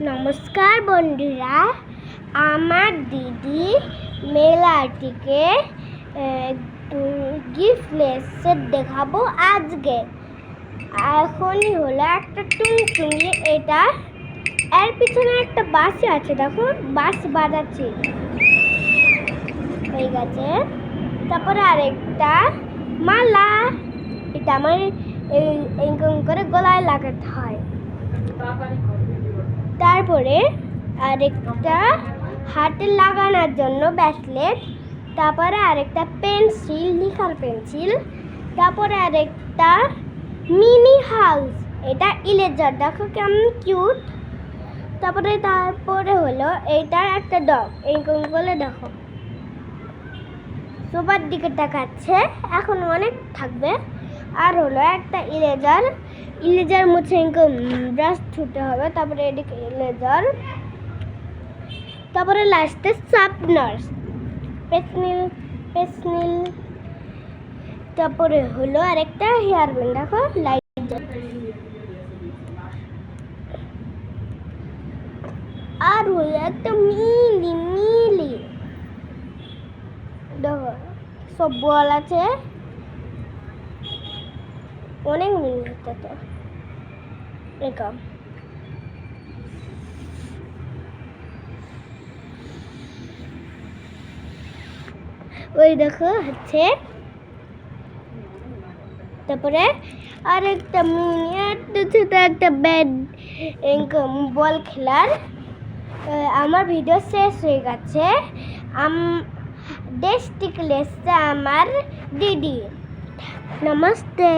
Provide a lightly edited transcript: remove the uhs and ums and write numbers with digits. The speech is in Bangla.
নমস্কার বন্ধুরা, আমার দিদি মেলাটিকে গিফট দেখাবো আজকে। এখনই হলো একটা টুনটুনি, এটা এর পিছনে একটা বাসি আছে, দেখো বাস বাজাচ্ছে হয়ে গেছে। তারপরে আরেকটা মালা, এটা আমার এরকম করে গলায় লাগাতে হয়। তারপরে আরেকটা হাতে লাগানোর জন্য ব্রেসলেট, তারপরে আরেকটা পেন্সিল, লিখার পেন্সিল, তারপরে আরেকটা মিনি হাউস, এটা ইলেজার, দেখো কেমন কিউট। তারপরে হলো এইটার একটা ডগ, এইরকম করে দেখো সোফার দিকে তাকাচ্ছে, এখন অনেক থাকবে। আর হলো একটা ইলেজার মুছে ব্রাশ ছুটে হবে, তারপরে এদিকে ইলেজার, তারপরে লাস্টে শার্পনার, পেন্সিল, তারপরে হলো আরেকটা হেয়ার ব্যান্ড, দেখো লাইট, আর হলো একটা মিলি দেখো সব বল আছে, অনেক মিল আছে এরকম। ওই দেখো হচ্ছে, তারপরে আর একটা ছোট একটা ব্যাট বল খেলার। আমার ভিডিও শেষ হয়ে গেছে। দেশ থেকে এসছে আমার দিদি। নমস্তে।